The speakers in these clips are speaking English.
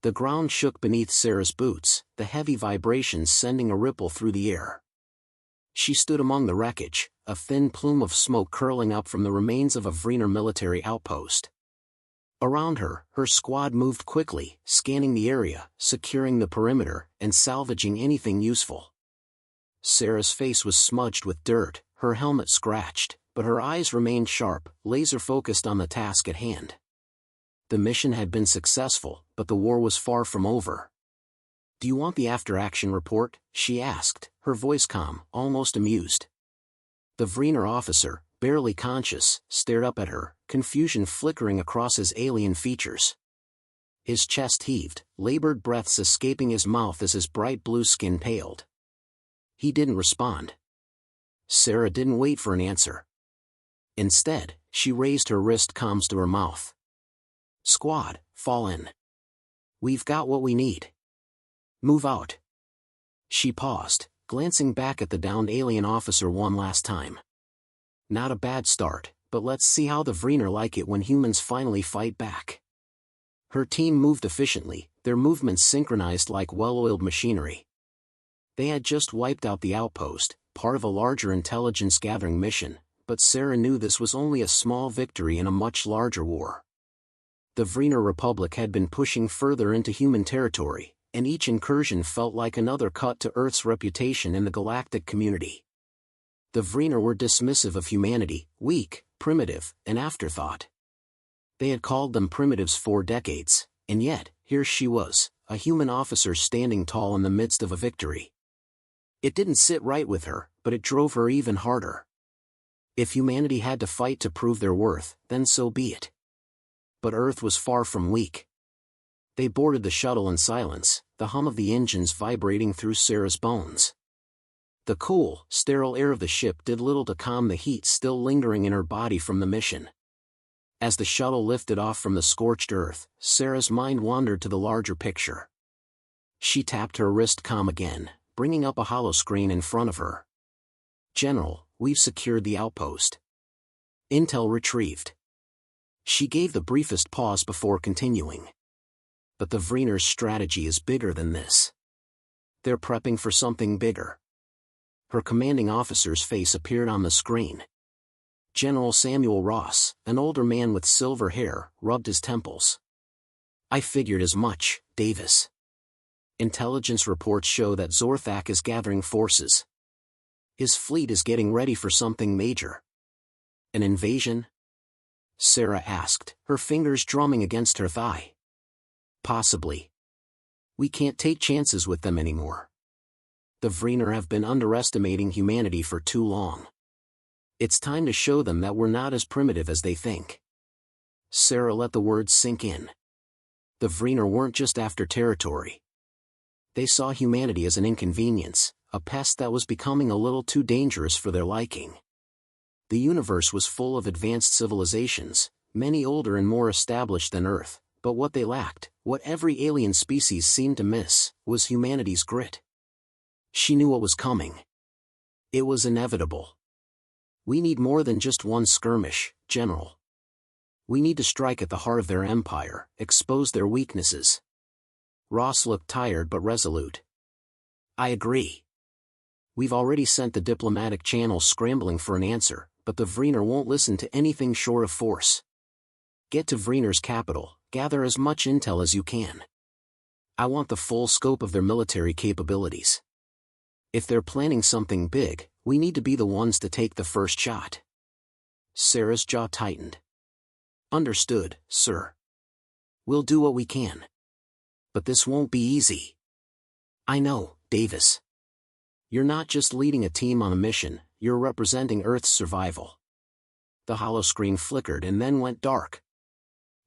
The ground shook beneath Sarah's boots, the heavy vibrations sending a ripple through the air. She stood among the wreckage, a thin plume of smoke curling up from the remains of a Vrenor military outpost. Around her, her squad moved quickly, scanning the area, securing the perimeter, and salvaging anything useful. Sarah's face was smudged with dirt, her helmet scratched, but her eyes remained sharp, laser-focused on the task at hand. The mission had been successful, but the war was far from over. "Do you want the after-action report?" she asked, her voice calm, almost amused. The Vrenor officer, barely conscious, stared up at her, confusion flickering across his alien features. His chest heaved, labored breaths escaping his mouth as his bright blue skin paled. He didn't respond. Sarah didn't wait for an answer. Instead, she raised her wrist comms to her mouth. "Squad, fall in. We've got what we need. Move out." She paused, glancing back at the downed alien officer one last time. Not a bad start, but let's see how the Vrenor like it when humans finally fight back. Her team moved efficiently, their movements synchronized like well-oiled machinery. They had just wiped out the outpost, part of a larger intelligence-gathering mission, but Sarah knew this was only a small victory in a much larger war. The Vrenor Republic had been pushing further into human territory, and each incursion felt like another cut to Earth's reputation in the galactic community. The Vrenor were dismissive of humanity, weak, primitive, an afterthought. They had called them primitives for decades, and yet, here she was, a human officer standing tall in the midst of a victory. It didn't sit right with her, but it drove her even harder. If humanity had to fight to prove their worth, then so be it. But Earth was far from weak. They boarded the shuttle in silence, the hum of the engines vibrating through Sarah's bones. The cool, sterile air of the ship did little to calm the heat still lingering in her body from the mission. As the shuttle lifted off from the scorched earth, Sarah's mind wandered to the larger picture. She tapped her wrist comm again, bringing up a holoscreen in front of her. "General, we've secured the outpost. Intel retrieved." She gave the briefest pause before continuing. "But the Vrenor's strategy is bigger than this. They're prepping for something bigger." Her commanding officer's face appeared on the screen. General Samuel Ross, an older man with silver hair, rubbed his temples. "I figured as much, Davis. Intelligence reports show that Zor'Thak is gathering forces. His fleet is getting ready for something major." "An invasion?" Sarah asked, her fingers drumming against her thigh. "Possibly. We can't take chances with them anymore. The Vrenor have been underestimating humanity for too long. It's time to show them that we're not as primitive as they think." Sarah let the words sink in. The Vrenor weren't just after territory. They saw humanity as an inconvenience, a pest that was becoming a little too dangerous for their liking. The universe was full of advanced civilizations, many older and more established than Earth, but what they lacked, what every alien species seemed to miss, was humanity's grit. She knew what was coming. It was inevitable. "We need more than just one skirmish, General. We need to strike at the heart of their empire, expose their weaknesses." Ross looked tired but resolute. "I agree. We've already sent the diplomatic channels scrambling for an answer, but the Vrenor won't listen to anything short of force. Get to Vrenor's capital, gather as much intel as you can. I want the full scope of their military capabilities. If they're planning something big, we need to be the ones to take the first shot." Sarah's jaw tightened. "Understood, sir. We'll do what we can. But this won't be easy." "I know, Davis. You're not just leading a team on a mission, you're representing Earth's survival." The holoscreen flickered and then went dark.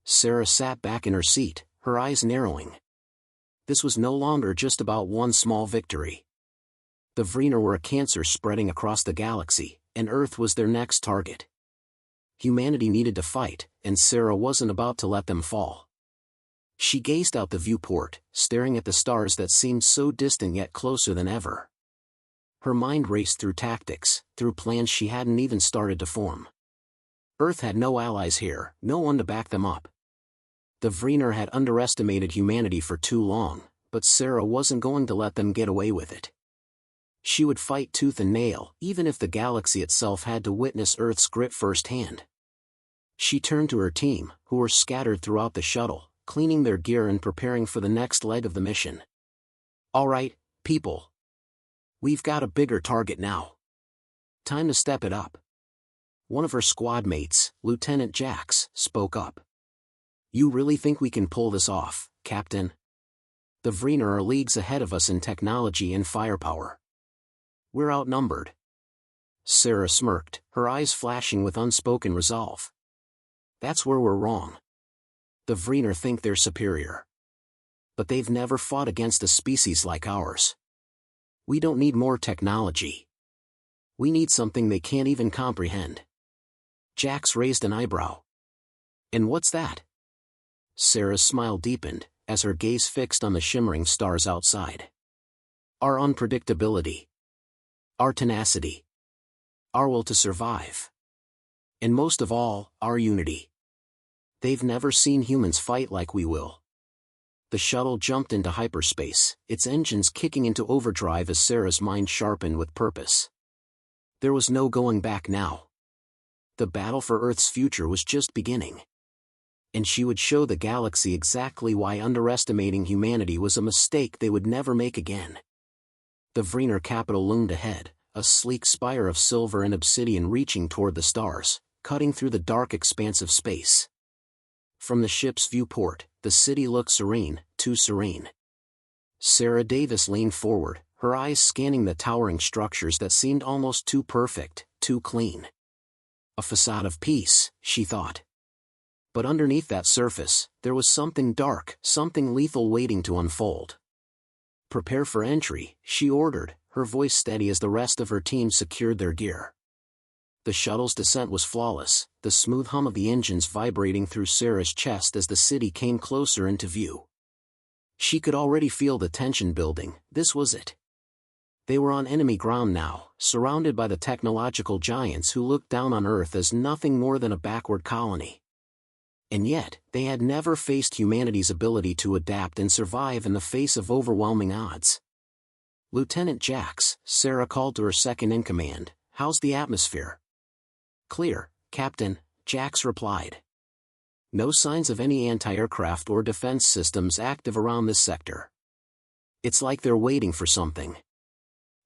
Sarah sat back in her seat, her eyes narrowing. This was no longer just about one small victory. The Vrenor were a cancer spreading across the galaxy, and Earth was their next target. Humanity needed to fight, and Sarah wasn't about to let them fall. She gazed out the viewport, staring at the stars that seemed so distant yet closer than ever. Her mind raced through tactics, through plans she hadn't even started to form. Earth had no allies here, no one to back them up. The Vrenor had underestimated humanity for too long, but Sarah wasn't going to let them get away with it. She would fight tooth and nail, even if the galaxy itself had to witness Earth's grit firsthand. She turned to her team, who were scattered throughout the shuttle, cleaning their gear and preparing for the next leg of the mission. "All right, people. We've got a bigger target now. Time to step it up." One of her squad mates, Lieutenant Jax, spoke up. "You really think we can pull this off, Captain? The Vrenor are leagues ahead of us in technology and firepower. We're outnumbered." Sarah smirked, her eyes flashing with unspoken resolve. "That's where we're wrong. The Vrenor think they're superior. But they've never fought against a species like ours. We don't need more technology. We need something they can't even comprehend." Jax raised an eyebrow. "And what's that?" Sarah's smile deepened, as her gaze fixed on the shimmering stars outside. "Our unpredictability. Our tenacity. Our will to survive. And most of all, our unity. They've never seen humans fight like we will." The shuttle jumped into hyperspace, its engines kicking into overdrive as Sarah's mind sharpened with purpose. There was no going back now. The battle for Earth's future was just beginning. And she would show the galaxy exactly why underestimating humanity was a mistake they would never make again. The Vrenor capital loomed ahead, a sleek spire of silver and obsidian reaching toward the stars, cutting through the dark expanse of space. From the ship's viewport, the city looked serene, too serene. Sarah Davis leaned forward, her eyes scanning the towering structures that seemed almost too perfect, too clean. A facade of peace, she thought. But underneath that surface, there was something dark, something lethal waiting to unfold. "Prepare for entry," she ordered, her voice steady as the rest of her team secured their gear. The shuttle's descent was flawless, the smooth hum of the engines vibrating through Sarah's chest as the city came closer into view. She could already feel the tension building. This was it. They were on enemy ground now, surrounded by the technological giants who looked down on Earth as nothing more than a backward colony. And yet, they had never faced humanity's ability to adapt and survive in the face of overwhelming odds. "Lieutenant Jax," Sarah called to her second-in-command, "how's the atmosphere?" "Clear, Captain," Jax replied. "No signs of any anti-aircraft or defense systems active around this sector. It's like they're waiting for something.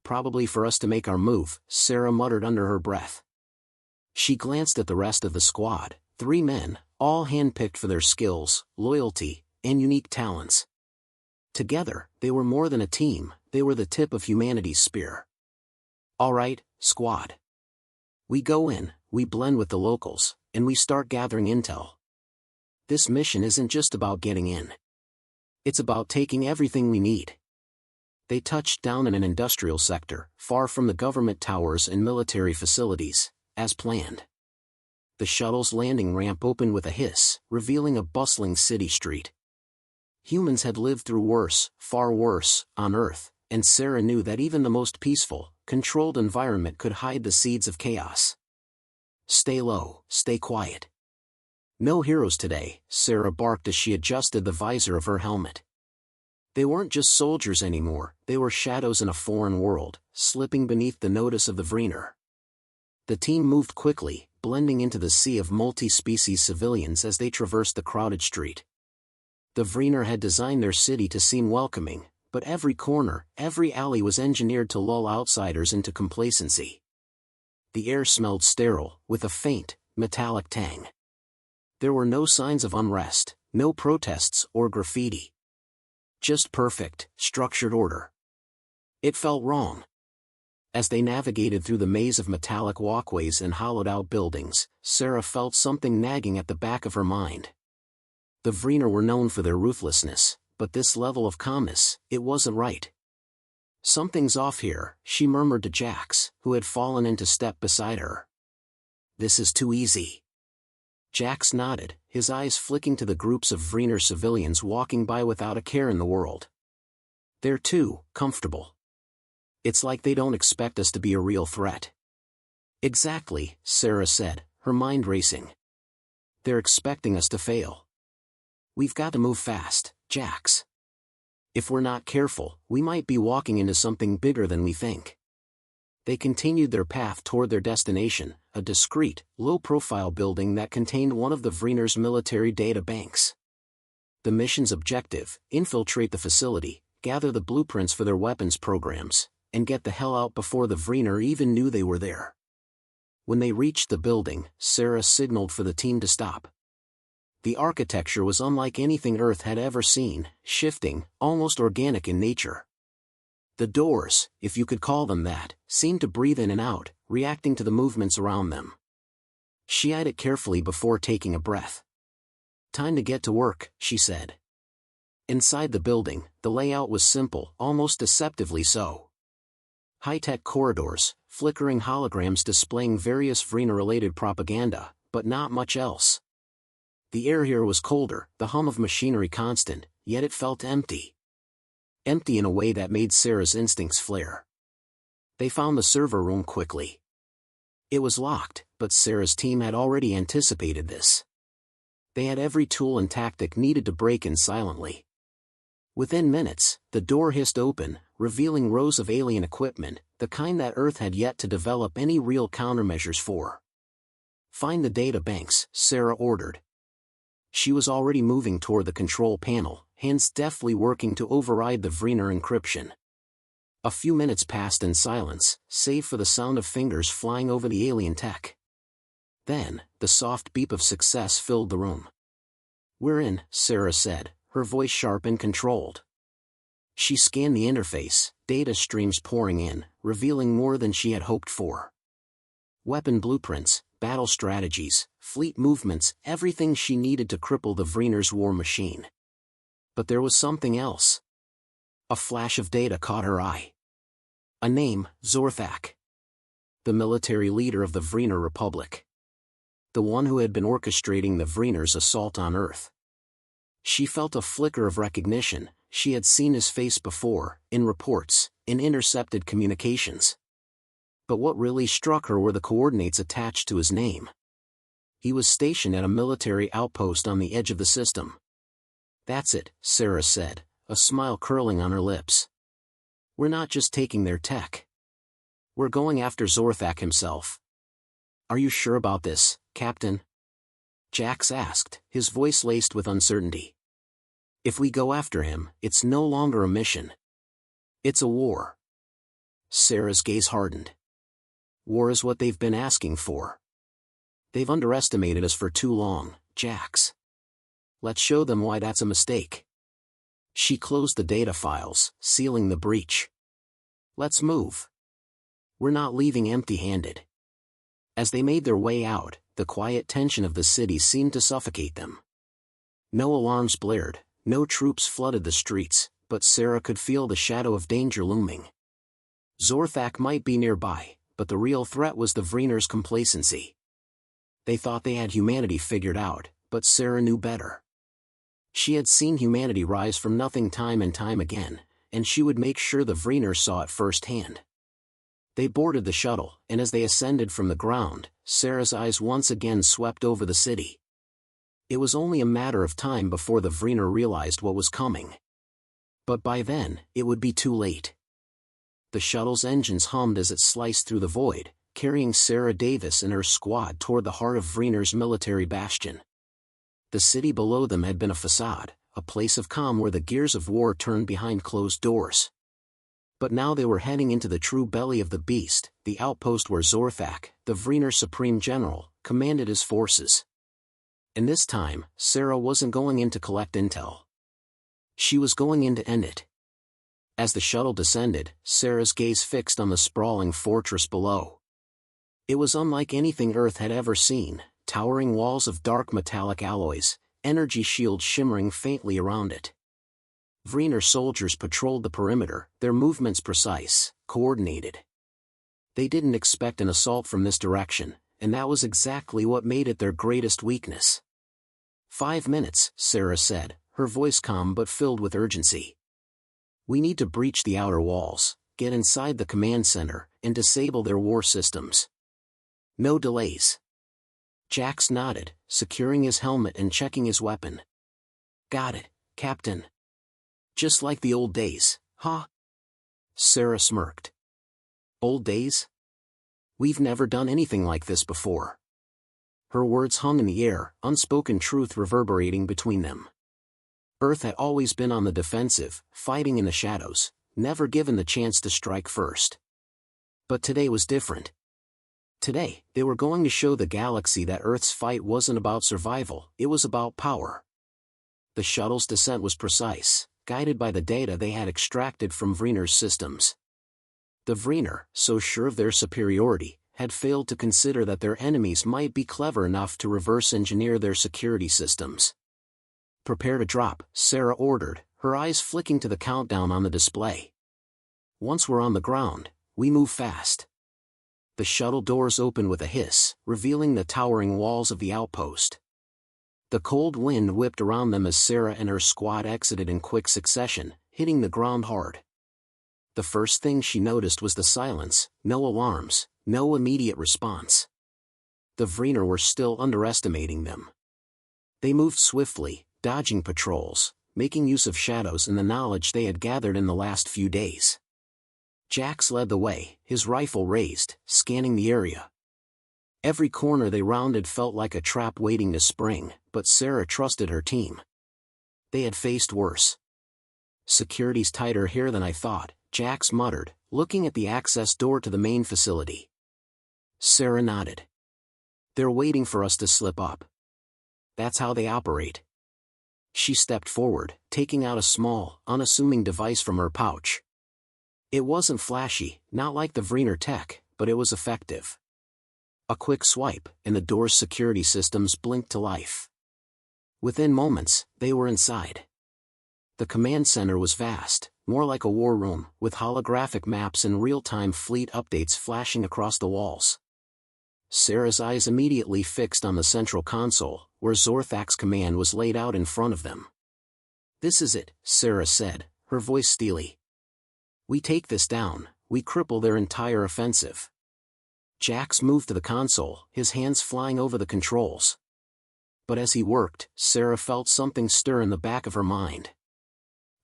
Probably for us to make our move," Sarah muttered under her breath. She glanced at the rest of the squad, 3 men, all handpicked for their skills, loyalty, and unique talents. Together, they were more than a team, they were the tip of humanity's spear. "All right, squad. We go in, we blend with the locals, and we start gathering intel. This mission isn't just about getting in. It's about taking everything we need." They touched down in an industrial sector, far from the government towers and military facilities, as planned. The shuttle's landing ramp opened with a hiss, revealing a bustling city street. Humans had lived through worse, far worse, on Earth, and Sarah knew that even the most peaceful, controlled environment could hide the seeds of chaos. "Stay low, stay quiet. No heroes today," Sarah barked as she adjusted the visor of her helmet. They weren't just soldiers anymore, they were shadows in a foreign world, slipping beneath the notice of the Vrenor. The team moved quickly, blending into the sea of multi-species civilians as they traversed the crowded street. The Vrenor had designed their city to seem welcoming, but every corner, every alley was engineered to lull outsiders into complacency. The air smelled sterile, with a faint, metallic tang. There were no signs of unrest, no protests or graffiti. Just perfect, structured order. It felt wrong. As they navigated through the maze of metallic walkways and hollowed-out buildings, Sarah felt something nagging at the back of her mind. The Vrenor were known for their ruthlessness, but this level of calmness, it wasn't right. "Something's off here," she murmured to Jax, who had fallen into step beside her. "This is too easy." Jax nodded, his eyes flicking to the groups of Vrenor civilians walking by without a care in the world. "They're too comfortable. It's like they don't expect us to be a real threat." "Exactly," Sarah said, her mind racing. "They're expecting us to fail. We've got to move fast, Jax. If we're not careful, we might be walking into something bigger than we think. They continued their path toward their destination, a discreet, low-profile building that contained one of the Vrenor's military data banks. The mission's objective: infiltrate the facility, gather the blueprints for their weapons programs, and get the hell out before the Vrenor even knew they were there. When they reached the building, Sarah signaled for the team to stop. The architecture was unlike anything Earth had ever seen, shifting, almost organic in nature. The doors, if you could call them that, seemed to breathe in and out, reacting to the movements around them. She eyed it carefully before taking a breath. "Time to get to work," she said. Inside the building, the layout was simple, almost deceptively so. High-tech corridors, flickering holograms displaying various Vrenor-related propaganda, but not much else. The air here was colder, the hum of machinery constant, yet it felt empty. Empty in a way that made Sarah's instincts flare. They found the server room quickly. It was locked, but Sarah's team had already anticipated this. They had every tool and tactic needed to break in silently. Within minutes, the door hissed open, revealing rows of alien equipment, the kind that Earth had yet to develop any real countermeasures for. "Find the data banks," Sarah ordered. She was already moving toward the control panel, hands deftly working to override the Vrenor encryption. A few minutes passed in silence, save for the sound of fingers flying over the alien tech. Then, the soft beep of success filled the room. "We're in," Sarah said, her voice sharp and controlled. She scanned the interface, data streams pouring in, revealing more than she had hoped for. Weapon blueprints, battle strategies, fleet movements, everything she needed to cripple the Vrenor's war machine. But there was something else. A flash of data caught her eye. A name: Zor'Thak. The military leader of the Vrenor Republic. The one who had been orchestrating the Vrenor's assault on Earth. She felt a flicker of recognition. She had seen his face before, in reports, in intercepted communications. But what really struck her were the coordinates attached to his name. He was stationed at a military outpost on the edge of the system. "That's it," Sarah said, a smile curling on her lips. "We're not just taking their tech. We're going after Zor'Thak himself." "Are you sure about this, Captain?" Jax asked, his voice laced with uncertainty. "If we go after him, it's no longer a mission. It's a war." Sarah's gaze hardened. "War is what they've been asking for. They've underestimated us for too long, Jax. Let's show them why that's a mistake." She closed the data files, sealing the breach. "Let's move. We're not leaving empty-handed." As they made their way out, the quiet tension of the city seemed to suffocate them. No alarms blared, no troops flooded the streets, but Sarah could feel the shadow of danger looming. Zor'Thak might be nearby, but the real threat was the Vrenor's complacency. They thought they had humanity figured out, but Sarah knew better. She had seen humanity rise from nothing time and time again, and she would make sure the Vrenor saw it firsthand. They boarded the shuttle, and as they ascended from the ground, Sarah's eyes once again swept over the city. It was only a matter of time before the Vrenor realized what was coming. But by then, it would be too late. The shuttle's engines hummed as it sliced through the void, carrying Sarah Davis and her squad toward the heart of Vrenor's military bastion. The city below them had been a facade, a place of calm where the gears of war turned behind closed doors. But now they were heading into the true belly of the beast, the outpost where Zor'Thak, the Vrenor Supreme General, commanded his forces. And this time, Sarah wasn't going in to collect intel. She was going in to end it. As the shuttle descended, Sarah's gaze fixed on the sprawling fortress below. It was unlike anything Earth had ever seen, towering walls of dark metallic alloys, energy shields shimmering faintly around it. Vrenor soldiers patrolled the perimeter, their movements precise, coordinated. They didn't expect an assault from this direction, and that was exactly what made it their greatest weakness. 5 minutes, Sarah said, her voice calm but filled with urgency. "We need to breach the outer walls, get inside the command center, and disable their war systems. No delays." Jax nodded, securing his helmet and checking his weapon. Got it, Captain. Just like the old days, huh? Sarah smirked. Old days? We've never done anything like this before. Her words hung in the air, unspoken truth reverberating between them. Earth had always been on the defensive, fighting in the shadows, never given the chance to strike first. But today was different. Today, they were going to show the galaxy that Earth's fight wasn't about survival, it was about power. The shuttle's descent was precise, guided by the data they had extracted from Vrenor's systems. The Vrenor, so sure of their superiority, had failed to consider that their enemies might be clever enough to reverse engineer their security systems. Prepare to drop, Sarah ordered, her eyes flicking to the countdown on the display. Once we're on the ground, we move fast. The shuttle doors opened with a hiss, revealing the towering walls of the outpost. The cold wind whipped around them as Sarah and her squad exited in quick succession, hitting the ground hard. The first thing she noticed was the silence, no alarms, no immediate response. The Vrenor were still underestimating them. They moved swiftly, dodging patrols, making use of shadows and the knowledge they had gathered in the last few days. Jax led the way, his rifle raised, scanning the area. Every corner they rounded felt like a trap waiting to spring, but Sarah trusted her team. They had faced worse. Security's tighter here than I thought, Jax muttered, looking at the access door to the main facility. Sarah nodded. They're waiting for us to slip up. That's how they operate. She stepped forward, taking out a small, unassuming device from her pouch. It wasn't flashy, not like the Vrenor tech, but it was effective. A quick swipe, and the door's security systems blinked to life. Within moments, they were inside. The command center was vast, more like a war room, with holographic maps and real-time fleet updates flashing across the walls. Sarah's eyes immediately fixed on the central console, where Zor'Thak's command was laid out in front of them. This is it, Sarah said, her voice steely. We take this down, we cripple their entire offensive. Jax moved to the console, his hands flying over the controls. But as he worked, Sarah felt something stir in the back of her mind.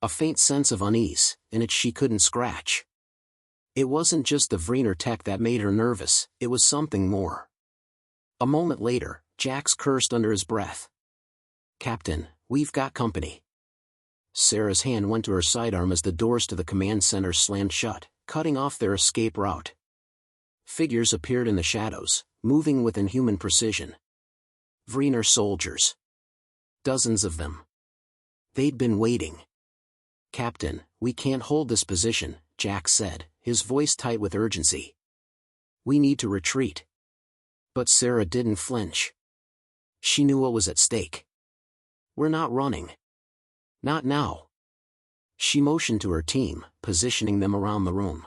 A faint sense of unease, an itch she couldn't scratch. It wasn't just the Vrenor tech that made her nervous, it was something more. A moment later, Jax cursed under his breath. Captain, we've got company. Sarah's hand went to her sidearm as the doors to the command center slammed shut, cutting off their escape route. Figures appeared in the shadows, moving with inhuman precision. Vrenor soldiers. Dozens of them. They'd been waiting. Captain, we can't hold this position, Jax said, his voice tight with urgency. We need to retreat. But Sarah didn't flinch. She knew what was at stake. We're not running. Not now. She motioned to her team, positioning them around the room.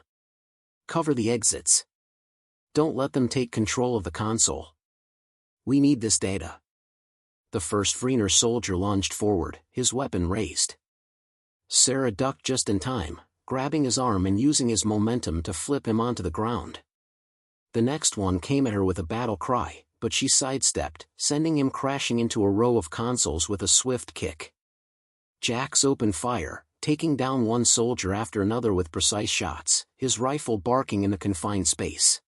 Cover the exits. Don't let them take control of the console. We need this data. The first Vrenor soldier lunged forward, his weapon raised. Sarah ducked just in time, grabbing his arm and using his momentum to flip him onto the ground. The next one came at her with a battle cry, but she sidestepped, sending him crashing into a row of consoles with a swift kick. Jax opened fire, taking down one soldier after another with precise shots, his rifle barking in the confined space.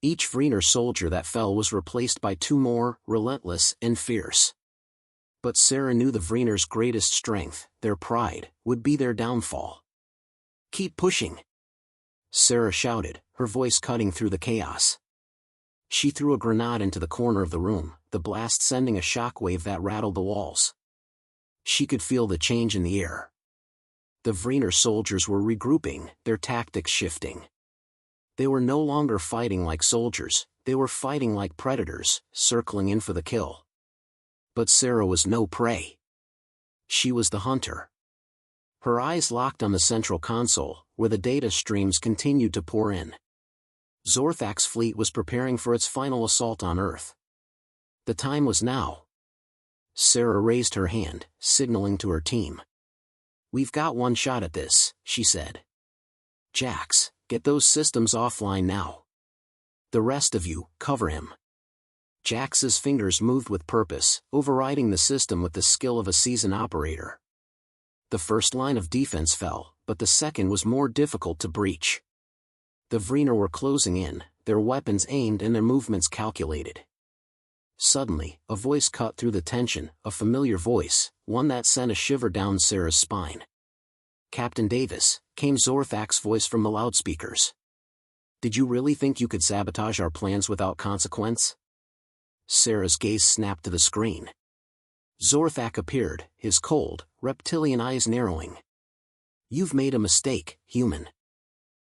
Each Vrenor soldier that fell was replaced by two more, relentless and fierce. But Sarah knew the Vrenor's greatest strength, their pride, would be their downfall. Keep pushing! Sarah shouted, her voice cutting through the chaos. She threw a grenade into the corner of the room, the blast sending a shockwave that rattled the walls. She could feel the change in the air. The Vrenor soldiers were regrouping, their tactics shifting. They were no longer fighting like soldiers, they were fighting like predators, circling in for the kill. But Sarah was no prey. She was the hunter. Her eyes locked on the central console, where the data streams continued to pour in. Zor'Thak's fleet was preparing for its final assault on Earth. The time was now. Sarah raised her hand, signaling to her team. We've got one shot at this, she said. Jax, get those systems offline now. The rest of you, cover him. Jax's fingers moved with purpose, overriding the system with the skill of a seasoned operator. The first line of defense fell, but the second was more difficult to breach. The Vrenor were closing in, their weapons aimed and their movements calculated. Suddenly, a voice cut through the tension, a familiar voice, one that sent a shiver down Sarah's spine. "Captain Davis," came Zor'Thak's voice from the loudspeakers. "Did you really think you could sabotage our plans without consequence?" Sarah's gaze snapped to the screen. Zor'Thak appeared, his cold, reptilian eyes narrowing. "You've made a mistake, human.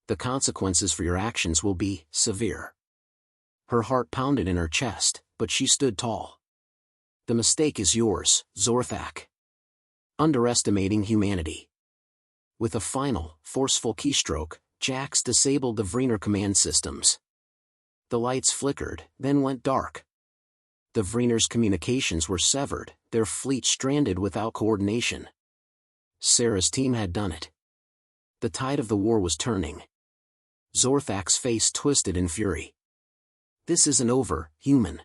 The consequences for your actions will be severe." Her heart pounded in her chest, but she stood tall. "The mistake is yours, Zor'Thak. Underestimating humanity." With a final, forceful keystroke, Jax disabled the Vrenor command systems. The lights flickered, then went dark. The Vrenor's communications were severed, their fleet stranded without coordination. Sarah's team had done it. The tide of the war was turning. Zor'Thak's face twisted in fury. "This isn't over, human."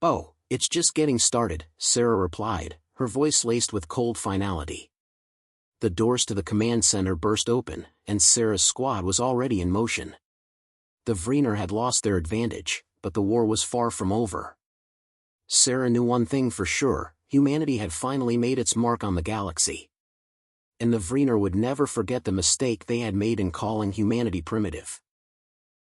"Oh, it's just getting started," Sarah replied, her voice laced with cold finality. The doors to the command center burst open, and Sarah's squad was already in motion. The Vrenor had lost their advantage, but the war was far from over. Sarah knew one thing for sure: humanity had finally made its mark on the galaxy. And the Vrenor would never forget the mistake they had made in calling humanity primitive.